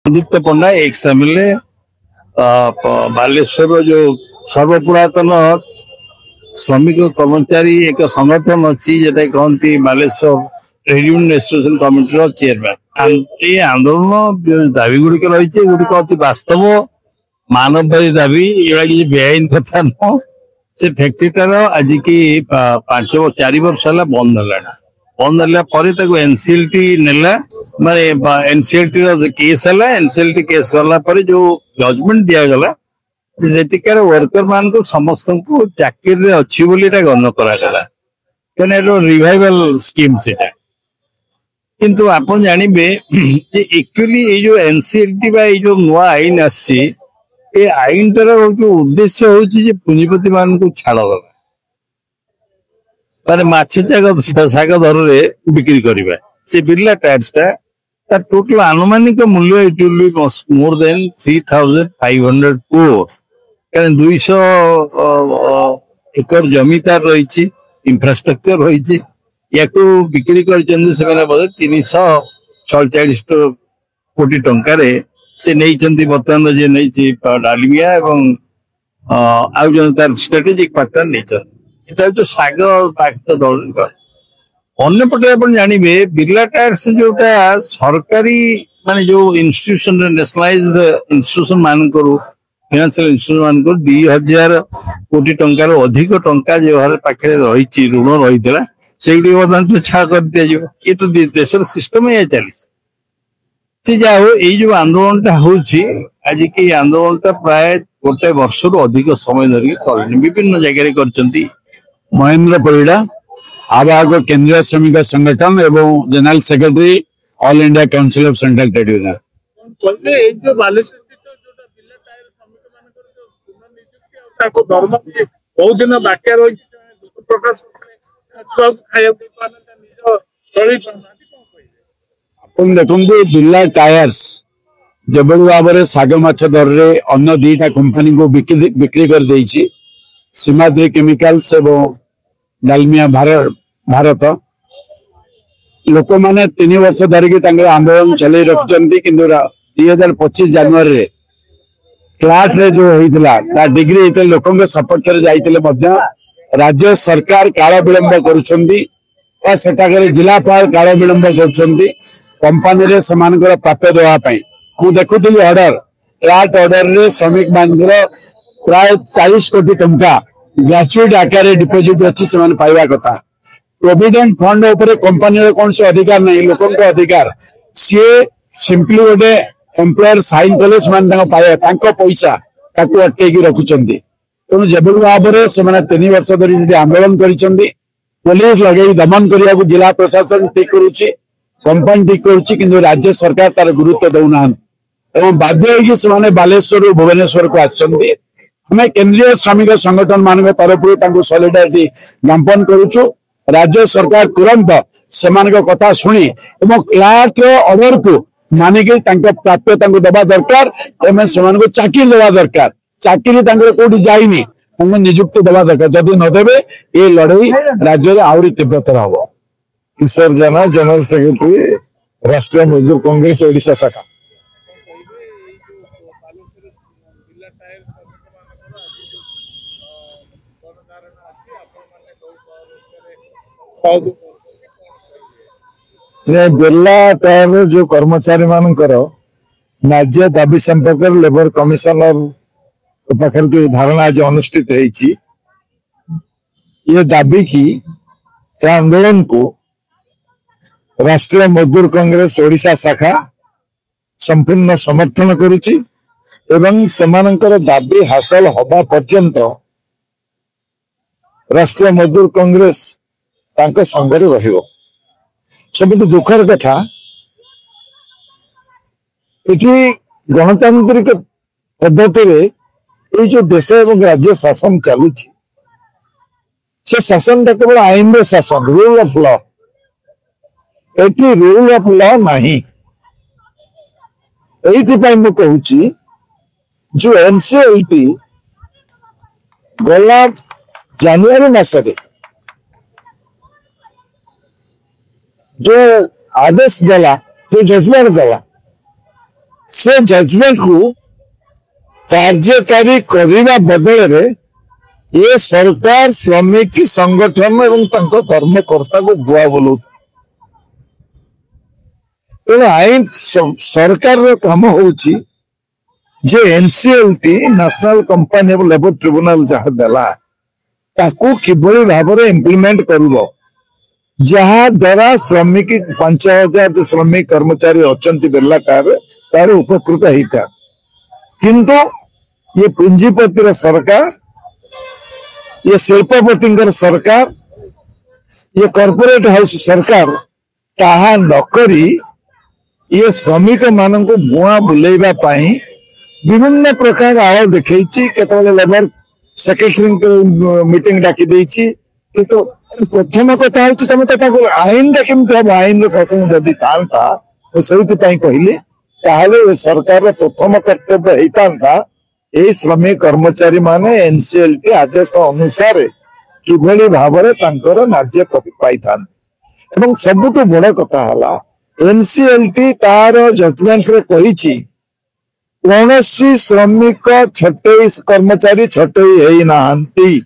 संदीप्त पंडा ex MLA Baleshwar जो सर्वपुरातन श्रमिक कर्मचारी एक संगठन अच्छी जोटा कहती Baleshwar trade union association committee chairman ये आंदोलन दाबी गुड़िक रही गुड़िक अति वास्तव मानववादी दाबी ये किसी बेआईन कथा नुह से फैक्ट्रीटार आज की 4 वर्ष है बंद है एनसीएलटी नेला माने एनसीएलटी केस है एनसीएलटी केस गला जो जजमेंट दिगला सेटिकार वर्कर मान को समस्त को चाकरी अच्छी गण कराला क्या रिवाइवल स्कीम से किंतु आपण जानबे एक्चुअली ये जो एनसीएलटी बा ये जो नुआ आईन आसी ये आईन टार जो उद्देश्य होची पुंजीपति मान को छाड़ दबा माने माछ शाग दर रे बिक्री करबा से बिरला टायर्स ता टोटल अनुमानिक मूल्य it will be more than 3500 crore कारण 200 एकर जमी तार रही इंफ्रास्ट्रक्चर रही या बिक्री कर 347 कोटी टंकार से नहीं बर्तमान जे नहीं डालमिया एवं आउ जन तार स्ट्रेटेजिक पार्टनर नहीं जो साग दल अन्यपटे आप जानवे बिरला टायर्स जोटा सरकारी माने जो इंस्टीट्यूशन नेशनलाइज्ड इंस्टीट्यूशन मान फाइनेंशियल इंस्टीट्यूशन मान 2000 कोटी टंकार अधिक टंका जो पाखे रही ऋण रही से बर्तमान छा कर दिया ये तो देश सिस्टम ही चली जा हो ये जो आंदोलन होची आज की आंदोलन प्राय गोटे वर्ष रु अधिक समय धरिक विभिन्न जगह कर महेंद्र परिड़ा आवाहक केंद्रीय श्रमिक संगठन एवं general secretary all India council of central trade union बहुत दिन बाकी रही देखते बिरला टायर्स जब भाव में साग माछ दर रे अन्य 2टा कंपनी को बिक्री कर देछि सीमाद्री केमिकल्स एवं डालमिया भारत लोक मैंने 3 वर्ष धरिकी आंदोलन चल रखिंट कि 2025 जनवरी क्लास रे जो होता डिग्री लोक सपक्ष जाते राज्य सरकार काल विलंब कर जिलापाल काल विलंब कर कंपानी रे समानकर प्राप्य देवाई मु देखुली ऑर्डर क्लाट ऑर्डर रे श्रमिक मान प्राय 40 कोटी टंका ग्रेचुइट आकार डिपोजिट अच्छी से पाइबा कथा प्रोविडेंट फंड उपर कंपानी कौन से अधिकार नहीं लोक अधिकार सी सिंपली गोटे एम्प्लॉयर साइन कले पैसा अटक रखुंट तेणु जब भाव में से 3 वर्ष धरी आंदोलन कर पुलिस लगे दमन करने को जिला प्रशासन ठीक करुच्ची कंपानी ठीक करुच्ची किंतु राज्य सरकार तार गुरुत्व दौना एवं बाध्य से बालेश्वर भुवनेश्वर को आसछन्ती हमें केंद्रीय श्रमिक संगठन मान तरफ सॉलिडारिटी ज्ञापन करुचु राज्य सरकार तुरंत से कथा शुणी एवं क्लार्क ऑर्डर को मानिक प्राप्य दबा दरकार एवं चाकरी दबा दरकार चाकरी कौटी जाइनी निजुक्ति दबा दरकार जदि नदेवे ये लड़ई राज्य में आहरी तीव्रतर हम। किशोर जेना जनरल सेक्रेटरी राष्ट्रीय मजदूर कांग्रेस ओडिशा शाखा। बिरला टायर जो कर्मचारी मानकर न्याय दाबी संपर्क लेबर कमिशनर पाखर जो धारणा आज अनुष्ठित है ये दाबी की आंदोलन को राष्ट्रीय मजदूर कांग्रेस ओडिशा शाखा संपूर्ण समर्थन करुच्ची एवं सेमानंकर दाबी हासिल हवा पर्यंत राष्ट्रीय मजदूर कांग्रेस तांको संगरे रहिबो। सबुठु दुखर कथा इति गणतांत्रिक पद्धति रे ये जो देश एवं राज्य शासन चली से शासन केवल आईन रे शासन rule of law eighty rule of law नहीं मु कहूची जो एनसीएलटी गला जनवरी मासरे जो आदेश देला जो जजमेंट देला से जजमेंट को कार्यकारी करने बदल ये सरकार श्रमिक संगठन एवं कर्मकर्ता को बुआ बोलू तेणु आईन सरकार काम होची जे NCLT national company labour tribunal जहाँ देला ताकू किभली भाव में इम्प्लीमेंट करिवो जहाँ द्वारा श्रमिक 5000 जो श्रमिक कर्मचारी अच्छा बिरला तार उपकृत होता किंतु ये पुंजीपतिर सरकार ये शिल्पपति सरकार ये कॉर्पोरेट हाउस सरकार ताहा नकरी ये श्रमिक मान भुआ बुलेवा पाई विभिन्न प्रकार आड़ देखी केतले लेबर सेक्रेटरी मीटिंग डाकी देछि किंतु प्रथम कथा होछि तमे तो आईन टा केमति हम आईन शासन जदि थांता तो सेहिति कहले ताहले सरकार प्रथम कर्तव्य होता ये श्रमिक कर्मचारी माने एनसीएलटी आदेश अनुसार किभली भाव में नार्य पाई था एवं सबुठ बड़ कथा हला एनसीएलटी तार जजमेंट रे कहिछि कौन श्रमिक छटई कर्मचारी छटई है नहांती